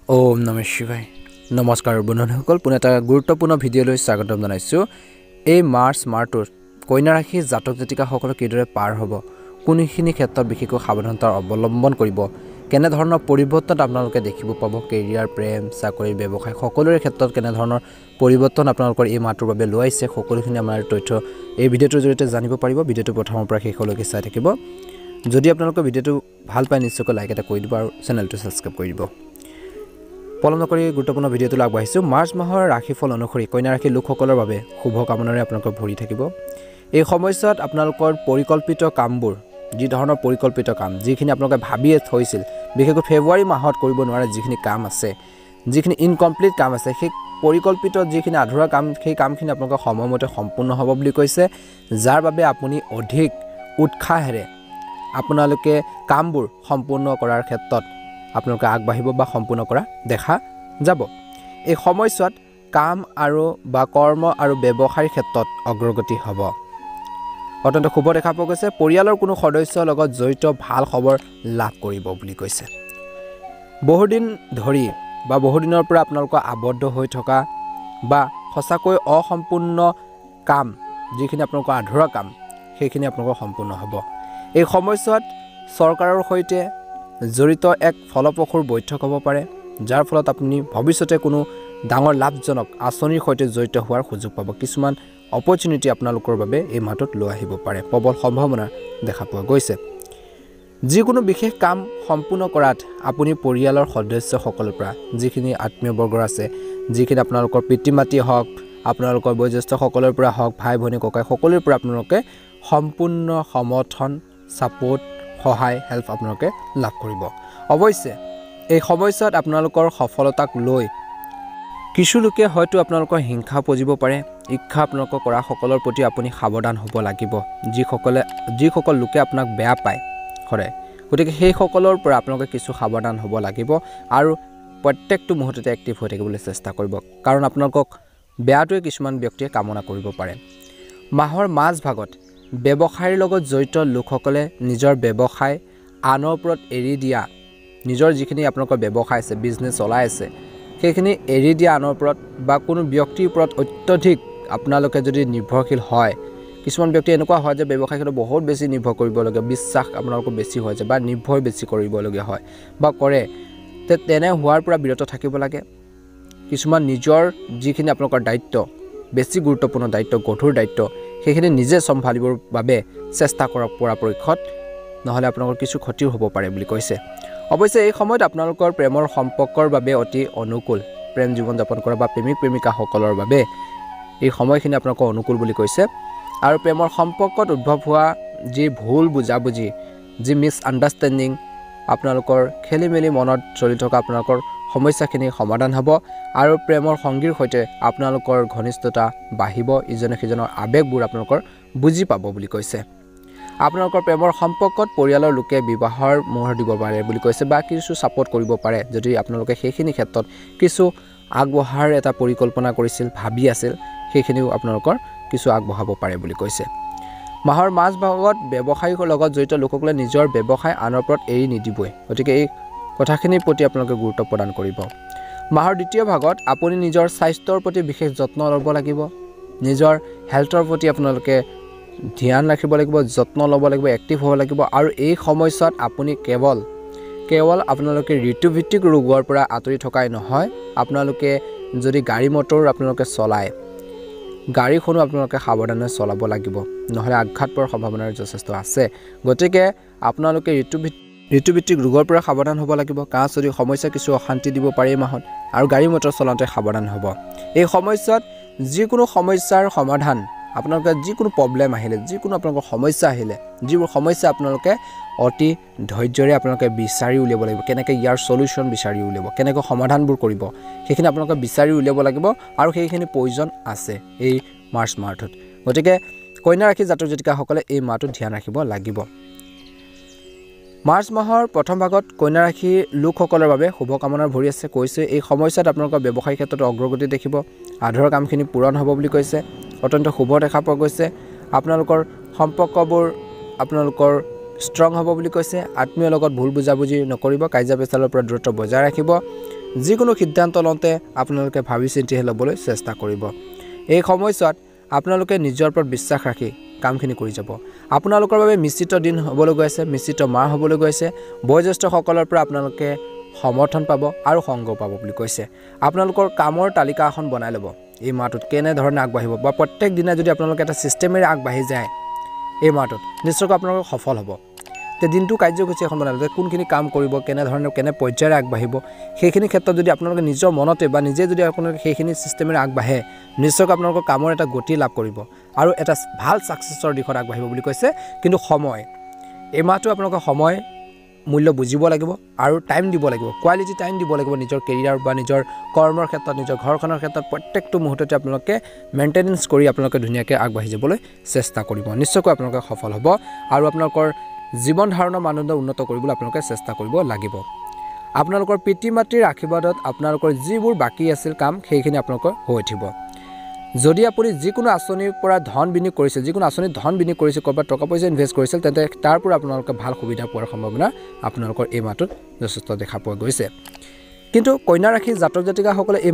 ওম নমঃ শিৱায় নমস্কাৰ বন্ধুসকল পুনে এটা গুৰুত্বপূৰ্ণ ভিডিঅ'লৈ স্বাগতম জনাইছোঁ এই মাৰ্চ মাহটোত কন্যা ৰাশি জাতক জাতিকাসকল কিদৰে পাৰ হ'ব কোনখিনি ক্ষেত্ৰত বিশেষকৈ সাৱধানতা অৱলম্বন কৰিব কেনে ধৰণৰ পৰিৱৰ্তন আপোনালোকে দেখিব পাব কেৰিয়াৰ প্ৰেম চাকৰি ব্যৱসায় সকলোৰে ক্ষেত্ৰত কেনে ধৰণৰ পৰিৱৰ্তন আপোনালোকৰ এই মাহটোৰ বাবে লৈ আহিছে সকলোখিনি আমাৰ তথ্য এই ভিডিঅ'টোৰ জৰিয়তে জানিব পাৰিব ভিডিঅ'টো প্ৰথমৰ পৰা শেষলৈকে চাই থাকিব যদি আপোনালোকে ভিডিঅ'টো ভাল পায় নিশ্চয়কৈ লাইক এটা কৰি দিব আৰু চেনেলটো সাবস্ক্ৰাইব কৰি দিব পলম নকৰি গুৰুত্বপূৰ্ণ ভিডিঅ'টো আগবঢ়াইছোঁ মাৰ্চ মাহৰ ৰাশিফল অনুসৰি কন্যা ৰাশিৰ লোকসকলৰ বাবে শুভ কামনাৰে আপোনালোকৰ ভৰি থাকিব এই সময়ছোৱাত আপোনালোকৰ পৰিকল্পিত কামবোৰ যি ধৰণৰ পৰিকল্পিত কাম যিখিনি আপোনালোকে ভাবিয়ে থৈছিল বিশেষকৈ ফেব্ৰুৱাৰী মাহত কৰিব নোৱাৰা যিখিনি কাম আছে যিখিনি ইনকমপ্লিট কাম আছে সেই পৰিকল্পিত যিখিনি আধৰুৱা কাম সেই কামখিনি আপোনালোকৰ সময়মতে সম্পূৰ্ণ হ'ব বুলি কৈছে যাৰ বাবে আপুনি অধিক উৎসাহেৰে আপোনালোকে কামবোৰ সম্পূৰ্ণ কৰাৰ ক্ষেত্ৰত আপোনালোকে আগবাঢ়িব বা সম্পূৰ্ণ কৰা দেখা যাব এই সময়ছোৱাত কাম আৰু বা কৰ্ম আৰু ব্যৱসায়ৰ ক্ষেত্ৰত অগ্ৰগতি হ'ব অত্যন্ত শুভ দেখা পোৱা গৈছে পৰিয়ালৰ কোনো সদস্যৰ লগত জড়িত ভাল খবৰ লাভ কৰিব বুলি কৈছে বহুদিন ধৰি বা বহুদিনৰ পৰা আপোনালোকৰ আবদ্ধ হৈ থকা বা সঁচাকৈ অসম্পূৰ্ণ কাম যিখিনি আপোনালোকৰ আধৰুৱা কাম সেইখিনি আপোনালোকৰ সম্পূৰ্ণ হ'ব এই সময়ছোৱাত চৰকাৰৰ সৈতে জড়িত এক ফলপ্ৰসূ বৈঠক হ'ব পাৰে যাৰ ফলত আপুনি ভৱিষ্যতে কোনো ডাঙৰ লাভজনক আঁচনিৰ সৈতে জড়িত হোৱাৰ সুযোগ পাব কিছুমান অপৰচুনিটি আপোনালোকৰ বাবে এই মাহটোত লৈ আহিব পাৰে প্ৰবল সম্ভাৱনা দেখা পোৱা গৈছে যিকোনো বিশেষ কাম সম্পূৰ্ণ কৰাত আপুনি পৰিয়ালৰ সদস্যসকলৰ পৰা যিখিনি আত্মীয়বৰ্গ আছে যিখিনি আপোনালোকৰ পিতৃ মাতৃ হওক আপোনালোকৰ বয়োজ্যেষ্ঠসকলৰ পৰা হওক ভাই ভনী ককাই সকলোৰে পৰা আপোনালোকে সম্পূৰ্ণ সমৰ্থন সাপোৰ্ট সহায় হেল্প আপোনালোকে লাভ কৰিব অৱশ্যে এই সময়ছোৱাত আপোনালোকৰ সফলতাক লৈ কিছু লোকে হয়তো আপোনালোকৰ হিংসা পুজিব পাৰে ইচ্ছা আপোনালোকৰ কৰা সকলৰ প্ৰতি আপুনি সাৱধান হ'ব লাগিব যিসকল লোকে আপোনাক বেয়া পায় হয় গতিকে সেই সকলৰ পৰা আপোনালোকে কিছু সাৱধান হ'ব লাগিব আৰু প্ৰত্যেকটো মুহূৰ্ততে এক্টিভ হৈ থাকিবলৈ চেষ্টা কৰিব কাৰণ আপোনালোকক বেয়াটোৱে কিছুমান ব্যক্তিয়ে কামনা কৰিব পাৰে মাহৰ মাজ ভাগত ব্যৱসায়ৰ লগত জড়িত লোকসকলে নিজৰ ব্যৱসায় আনৰ ওপৰত এৰি দিয়া নিজৰ যিখিনি আপোনালোকৰ ব্যৱসায় আছে বিজনেছ চলাই আছে সেইখিনি এৰি দিয়া আনৰ ওপৰত বা কোনো ব্যক্তিৰ ওপৰত অত্যধিক আপোনালোকে যদি নিৰ্ভৰশীল হয় কিছুমান ব্যক্তি এনেকুৱা হয় যে ব্যৱসায়টো বহুত বেছি নিৰ্ভৰ কৰিবলগীয়া বিশ্বাস আপোনালোকৰ বেছি হৈ যায় বা নিৰ্ভৰ বেছি কৰিবলগীয়া হয় বা কৰে তেনে হোৱাৰ পৰা বিৰত থাকিব লাগে কিছুমান নিজৰ যিখিনি আপোনালোকৰ দায়িত্ব বেছি গুৰুত্বপূৰ্ণ দায়িত্ব গধুৰ দায়িত্ব সেইখিনি নিজে চম্ভালিবৰ বাবে চেষ্টা কৰক পৰাপক্ষত নহলে আপোনালোকৰ কিছু ক্ষতি হ'ব পাৰে বুলি কৈছে অৱশ্যে এই সময়ত আপোনালোকৰ প্ৰেমৰ সম্পৰ্কৰ বাবে অতি অনুকূল প্ৰেম জীৱন যাপন কৰা বা প্ৰেমিক প্ৰেমিকাসকলৰ বাবে এই সময়খিনি আপোনালোকৰ অনুকূল বুলি কৈছে আৰু প্ৰেমৰ সম্পৰ্কত উদ্ভৱ হোৱা যি ভুল বুজাবুজি যি মিছ আণ্ডাৰষ্টেণ্ডিং আপোনালোকৰ খেলিমেলি মনত চলি থকা আপোনালোকৰ সমস্যাখিনি সমাধান হ'ব আৰু প্ৰেমৰ সংগীৰ সৈতে আপোনালোকৰ ঘনিষ্ঠতা বাঢ়িব ইজনে সিজনৰ আবেগবোৰ আপোনালোকৰ বুজি পাব বুলি কৈছে আপোনালোকৰ প্ৰেমৰ সম্পৰ্কত পৰিয়ালৰ লোকে বিবাহৰ মোহৰ দিব পাৰে বুলি কৈছে বা কিছু সাপোৰ্ট কৰিব পাৰে যদি আপোনালোকে সেইখিনি ক্ষেত্ৰত কিছু আগবঢ়াৰ এটা পৰিকল্পনা কৰিছিল ভাবি আছিল সেইখিনিও আপোনালোকৰ কিছু আগবঢ়াব পাৰে বুলি কৈছে মাহৰ মাজ ভাগত ব্যৱসায়ৰ লগত জড়িত লোকসকলে নিজৰ ব্যৱসায় আনৰ ওপৰত এৰি নিদিবই গতিকে এই কথাখিনিৰ প্ৰতি আপোনালোকে গুৰুত্ব প্ৰদান কৰিব মাহৰ দ্বিতীয় ভাগত আপুনি নিজৰ স্বাস্থ্যৰ প্ৰতি বিশেষ যত্ন ল'ব লাগিব নিজৰ হেল্থৰ প্ৰতি আপোনালোকে ধ্যান ৰাখিব লাগিব যত্ন ল'ব লাগিব এক্টিভ হ'ব লাগিব আৰু এই সময়ছোৱাত আপুনি কেৱল আপোনালোকে ঋতুভিত্তিক ৰোগৰ পৰা আঁতৰি থকাই নহয় আপোনালোকে যদি গাড়ী মটৰ আপোনালোকে চলায় গাড়ীখনো আপোনালোকে সাৱধানে চলাব লাগিব নহলে আঘাত পোৱাৰ সম্ভাৱনা যথেষ্ট আছে গতিকে আপোনালোকে ঋতুভিত্তিক ৰোগৰ পৰা সাৱধান হ'ব লাগিব কাহ চৰ্দি সমস্যা কিছু অশান্তি দিব পাৰে এই মাহত আৰু গাড়ী মটৰ চলাওঁতে সাৱধান হ'ব এই সময়ছোৱাত যিকোনো সমস্যাৰ সমাধান আপোনালোকে যিকোনো প্ৰব্লেম আহিলে যিকোনো আপোনালোকৰ সমস্যা আহিলে যিবোৰ সমস্যা আপোনালোকে অতি ধৈৰ্যৰে আপোনালোকে বিচাৰি উলিয়াব লাগিব কেনেকৈ ইয়াৰ সলিউশ্যন বিচাৰি উলিয়াব কেনেকৈ সমাধানবোৰ কৰিব সেইখিনি আপোনালোকে বিচাৰি উলিয়াব লাগিব আৰু সেইখিনি প্ৰয়োজন আছে এই মাৰ্চ মাহটোত গতিকে কন্যা ৰাশি জাতক জাতিকাসকলে এই মাহটোত ধ্যান ৰাখিব লাগিব মাৰ্চ মাহৰ প্ৰথম ভাগত কন্যা ৰাশিৰ লোকসকলৰ বাবে শুভকামনাৰ ভৰি আছে কৈছে এই সময়ছোৱাত আপোনালোকৰ ব্যৱসায়িক ক্ষেত্ৰত অগ্ৰগতি দেখিব আধৰুৱা কামখিনি পূৰণ হ'ব বুলি কৈছে অত্যন্ত শুভ দেখা পোৱা গৈছে আপোনালোকৰ সম্পৰ্কবোৰ আপোনালোকৰ ষ্ট্ৰং হ'ব বুলি কৈছে আত্মীয়ৰ লগত ভুল বুজাবুজি নকৰিব কাজিয়া পেচালৰ পৰা দূৰত্ব বজাই ৰাখিব যিকোনো সিদ্ধান্ত লওঁতে আপোনালোকে ভাবি চিন্তিহে ল'বলৈ চেষ্টা কৰিব এই সময়ছোৱাত আপোনালোকে নিজৰ ওপৰত বিশ্বাস ৰাখি কামখিনি কৰি যাব আপোনালোকৰ বাবে মিশ্ৰিত দিন হ'বলৈ গৈ আছে মিশ্ৰিত মাহ হ'বলৈ গৈ আছে বয়োজ্যেষ্ঠসকলৰ পৰা আপোনালোকে সমৰ্থন পাব আৰু সংগ পাব বুলি কৈছে আপোনালোকৰ কামৰ তালিকা এখন বনাই ল'ব এই মাহটোত কেনেধৰণে আগবাঢ়িব বা প্ৰত্যেক দিনে যদি আপোনালোকে এটা চিষ্টেমেৰে আগবাঢ়ি যায় এই মাহটোত নিশ্চয়কৈ আপোনালোক সফল হ'ব তে দিনটো কাৰ্যসূচী এখন বনাই ল'ব কোনখিনি কাম কৰিব কেনেধৰণে কেনে পৰ্যায়ৰে আগবাঢ়িব সেইখিনি ক্ষেত্ৰত যদি আপোনালোকে নিজৰ মনতে বা নিজে যদি আপোনালোকে সেইখিনি চিষ্টেমেৰে আগবাঢ়ে নিশ্চয়কৈ আপোনালোকৰ কামৰ এটা গতি লাভ কৰিব আৰু এটা ভাল ছাকচেছৰ দিশত আগবাঢ়িব বুলি কৈছে কিন্তু সময় এই মাহটো আপোনালোকে সময় মূল্য বুজিব লাগিব আৰু টাইম দিব লাগিব কোৱালিটি টাইম দিব লাগিব নিজৰ কেৰিয়াৰ বা নিজৰ কৰ্মৰ ক্ষেত্ৰত নিজৰ ঘৰখনৰ ক্ষেত্ৰত প্ৰত্যেকটো মুহূৰ্ততে আপোনালোকে মেইনটেনেন্স কৰি আপোনালোকে ধুনীয়াকৈ আগবাঢ়ি যাবলৈ চেষ্টা কৰিব নিশ্চয়কৈ আপোনালোকে সফল হ'ব আৰু আপোনালোকৰ জীৱন ধাৰণৰ মানদণ্ড উন্নত কৰিবলৈ আপোনালোকে চেষ্টা কৰিব লাগিব আপোনালোকৰ পিতৃ মাতৃৰ আশীৰ্বাদত আপোনালোকৰ যিবোৰ বাকী আছিল কাম সেইখিনি আপোনালোকৰ হৈ উঠিব যদি আপুনি যিকোনো আঁচনিৰ পৰা ধন বিনিয়োগ কৰিছে যিকোনো আঁচনিত ধন বিনিয়োগ কৰিছে ক'ৰবাত টকা পইচা ইনভেষ্ট কৰিছিল তেন্তে তাৰ পৰা আপোনালোকে ভাল সুবিধা পোৱাৰ সম্ভাৱনা আপোনালোকৰ এই মাহটোত যথেষ্ট দেখা পোৱা গৈছে কিন্তু কন্যা ৰাশিৰ জাতক জাতিকাসকলে এই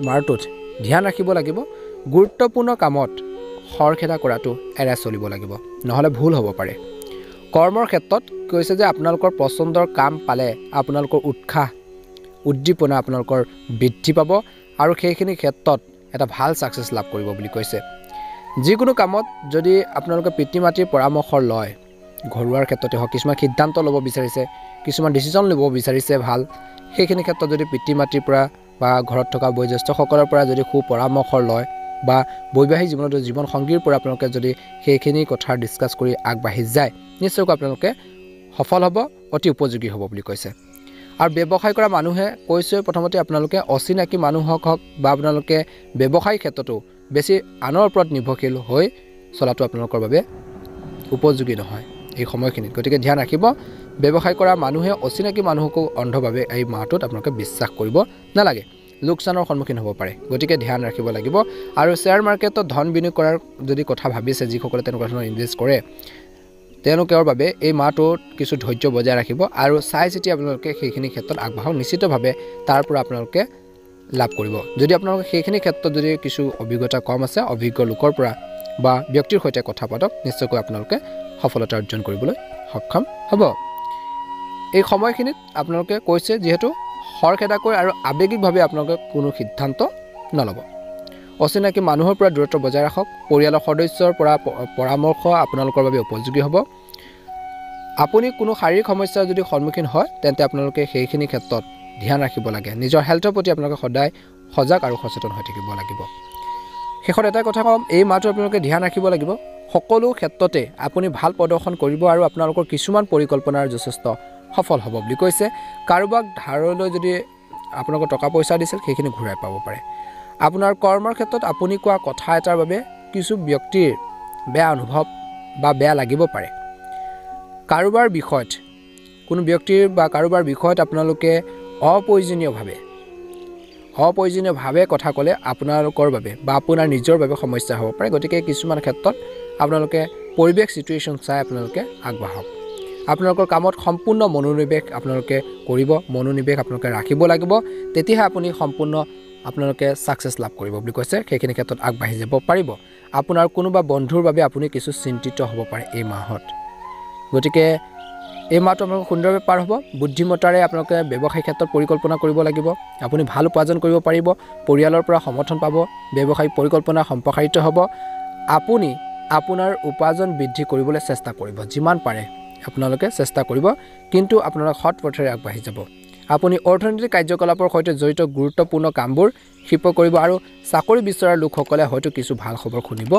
মাহটোত ধ্যান ৰাখিব লাগিব গুৰুত্বপূৰ্ণ কামত খৰখেদা কৰাটো এৰাই চলিব লাগিব নহ'লে ভুল হ'ব পাৰে কৰ্মৰ ক্ষেত্ৰত কৈছে যে আপোনালোকৰ পচন্দৰ কাম পালে আপোনালোকৰ উৎসাহ উদ্দীপনা আপোনালোকৰ বৃদ্ধি পাব আৰু সেইখিনি ক্ষেত্ৰত এটা ভাল ছাকচেছ লাভ কৰিব বুলি কৈছে যিকোনো কামত যদি আপোনালোকে পিতৃ মাতৃৰ পৰামৰ্শ লয় ঘৰুৱাৰ ক্ষেত্ৰতে হওক কিছুমান সিদ্ধান্ত ল'ব বিচাৰিছে কিছুমান ডিচিশ্যন ল'ব বিচাৰিছে ভাল সেইখিনি ক্ষেত্ৰত যদি পিতৃ মাতৃৰ পৰা বা ঘৰত থকা বয়োজ্যেষ্ঠসকলৰ পৰা যদি সুপৰামৰ্শ লয় বা বৈবাহিক জীৱনত জীৱন সংগীৰ পৰা আপোনালোকে যদি সেইখিনি কথা ডিছকাছ কৰি আগবাঢ়ি যায় নিশ্চয়কৈ আপোনালোকে সফল হ'ব অতি উপযোগী হ'ব বুলি কৈছে আৰু ব্যৱসায় কৰা মানুহে কৈছে প্ৰথমতে আপোনালোকে অচিনাকি মানুহক হওক বা আপোনালোকে ব্যৱসায়িক ক্ষেত্ৰতো বেছি আনৰ ওপৰত নিৰ্ভৰশীল হৈ চলাটো আপোনালোকৰ বাবে উপযোগী নহয় এই সময়খিনিত গতিকে ধ্যান ৰাখিব ব্যৱসায় কৰা মানুহে অচিনাকি মানুহকো অন্ধভাৱে এই মাহটোত আপোনালোকে বিশ্বাস কৰিব নালাগে লোকচানৰ সন্মুখীন হ'ব পাৰে গতিকে ধ্যান ৰাখিব লাগিব আৰু শ্বেয়াৰ মাৰ্কেটত ধন বিনিয়োগ কৰাৰ যদি কথা ভাবিছে যিসকলে তেনেকুৱা ধৰণৰ ইনভেষ্ট কৰে তেওঁলোকৰ বাবে এই মাহটোত কিছু ধৈৰ্য বজাই ৰাখিব আৰু চাই চিতি আপোনালোকে সেইখিনি ক্ষেত্ৰত আগবাঢ়ক নিশ্চিতভাৱে তাৰ পৰা আপোনালোকে লাভ কৰিব যদি আপোনালোকে সেইখিনি ক্ষেত্ৰত যদি কিছু অভিজ্ঞতা কম আছে অভিজ্ঞ লোকৰ পৰা বা ব্যক্তিৰ সৈতে কথা পাতক নিশ্চয়কৈ আপোনালোকে সফলতা অৰ্জন কৰিবলৈ সক্ষম হ'ব এই সময়খিনিত আপোনালোকে কৈছে যিহেতু খৰখেদাকৈ আৰু আৱেগিকভাৱে আপোনালোকে কোনো সিদ্ধান্ত নল'ব অচিনাকি মানুহৰ পৰা দূৰত্ব বজাই ৰাখক পৰিয়ালৰ সদস্যৰ পৰা পৰামৰ্শ আপোনালোকৰ বাবে উপযোগী হ'ব আপুনি কোনো শাৰীৰিক সমস্যাৰ যদি সন্মুখীন হয় তেন্তে আপোনালোকে সেইখিনি ক্ষেত্ৰত ধ্যান ৰাখিব লাগে নিজৰ হেল্থৰ প্ৰতি আপোনালোকে সদায় সজাগ আৰু সচেতন হৈ থাকিব লাগিব শেষত এটা কথা কম এই মাহটো আপোনালোকে ধ্যান ৰাখিব লাগিব সকলো ক্ষেত্ৰতে আপুনি ভাল প্ৰদৰ্শন কৰিব আৰু আপোনালোকৰ কিছুমান পৰিকল্পনাৰ যথেষ্ট সফল হ'ব বুলি কৈছে কাৰোবাক ধাৰলৈ যদি আপোনালোকৰ টকা পইচা দিছিল সেইখিনি ঘূৰাই পাব পাৰে আপোনাৰ কৰ্মৰ ক্ষেত্ৰত আপুনি কোৱা কথা এটাৰ বাবে কিছু ব্যক্তিৰ বেয়া অনুভৱ বা বেয়া লাগিব পাৰে কাৰোবাৰ বিষয়ত কোনো ব্যক্তিৰ বা কাৰোবাৰ বিষয়ত আপোনালোকে অপ্ৰয়োজনীয়ভাৱে কথা ক'লে আপোনালোকৰ বাবে বা আপোনাৰ নিজৰ বাবে সমস্যা হ'ব পাৰে গতিকে কিছুমান ক্ষেত্ৰত আপোনালোকে পৰিৱেশ চিটুৱেশ্যন চাই আপোনালোকে আগবাঢ়ক আপোনালোকৰ কামত সম্পূৰ্ণ মনোনিৱেশ আপোনালোকে কৰিব মনোনিৱেশ আপোনালোকে ৰাখিব লাগিব তেতিয়াহে আপুনি সম্পূৰ্ণ আপোনালোকে ছাকচেছ লাভ কৰিব বুলি কৈছে সেইখিনি ক্ষেত্ৰত আগবাঢ়ি যাব পাৰিব আপোনাৰ কোনোবা বন্ধুৰ বাবে আপুনি কিছু চিন্তিত হ'ব পাৰে এই মাহত গতিকে এই মাহটো আপোনালোকৰ সুন্দৰভাৱে পাৰ হ'ব বুদ্ধিমত্তাৰে আপোনালোকে ব্যৱসায়িক ক্ষেত্ৰত পৰিকল্পনা কৰিব লাগিব আপুনি ভাল উপাৰ্জন কৰিব পাৰিব পৰিয়ালৰ পৰা সমৰ্থন পাব ব্যৱসায়িক পৰিকল্পনা সম্প্ৰসাৰিত হ'ব আপুনি আপোনাৰ উপাৰ্জন বৃদ্ধি কৰিবলৈ চেষ্টা কৰিব যিমান পাৰে আপোনালোকে চেষ্টা কৰিব কিন্তু আপোনালোক সৎ পথেৰে আগবাঢ়ি যাব আপুনি অৰ্থনৈতিক কাৰ্যকলাপৰ সৈতে জড়িত গুৰুত্বপূৰ্ণ কামবোৰ ক্ষিপ্ৰ কৰিব আৰু চাকৰি বিচৰাৰ লোকসকলে হয়তো কিছু ভাল খবৰ শুনিব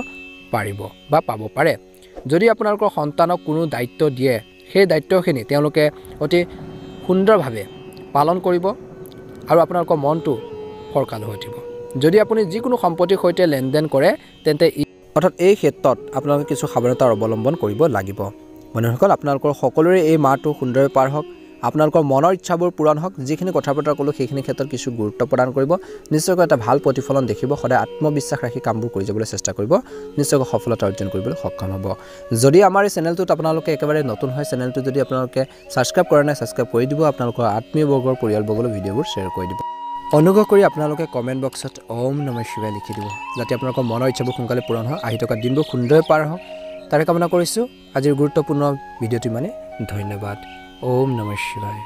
পাৰিব বা পাব পাৰে যদি আপোনালোকৰ সন্তানক কোনো দায়িত্ব দিয়ে সেই দায়িত্বখিনি তেওঁলোকে অতি সুন্দৰভাৱে পালন কৰিব আৰু আপোনালোকৰ মনটো ফৰকাল হৈ উঠিব যদি আপুনি যিকোনো সম্পত্তিৰ সৈতে লেনদেন কৰে তেন্তে অৰ্থাৎ এই ক্ষেত্ৰত আপোনালোকে কিছু সাৱধানতা অৱলম্বন কৰিব লাগিব বন্ধুসকল আপোনালোকৰ সকলোৰে এই মাহটো সুন্দৰভাৱে পাৰ হওক আপোনালোকৰ মনৰ ইচ্ছাবোৰ পূৰণ হওক যিখিনি কথা বতৰা ক'লোঁ সেইখিনি ক্ষেত্ৰত কিছু গুৰুত্ব প্ৰদান কৰিব নিশ্চয়কৈ এটা ভাল প্ৰতিফলন দেখিব সদায় আত্মবিশ্বাস ৰাখি কামবোৰ কৰি যাবলৈ চেষ্টা কৰিব নিশ্চয়কৈ সফলতা অৰ্জন কৰিবলৈ সক্ষম হ'ব যদি আমাৰ এই চেনেলটোত আপোনালোকে একেবাৰে নতুন হয় চেনেলটো যদি আপোনালোকে ছাবস্ক্ৰাইব কৰা নাই ছাবস্ক্ৰাইব কৰি দিব আপোনালোকৰ আত্মীয় বৰ্গৰ পৰিয়ালবৰ্গলৈ ভিডিঅ'বোৰ শ্বেয়াৰ কৰি দিব অনুগ্ৰহ কৰি আপোনালোকে কমেণ্ট বক্সত ওম নমঃ শিৱায় লিখি দিব যাতে আপোনালোকৰ মনৰ ইচ্ছাবোৰ সোনকালে পূৰণ হয় আহি থকা দিনবোৰ সুন্দৰভাৱে পাৰ হওক তাৰে কামনা কৰিছোঁ আজিৰ গুৰুত্বপূৰ্ণ ভিডিঅ'টো মানে ধন্যবাদ ওম নমঃ শিৱায়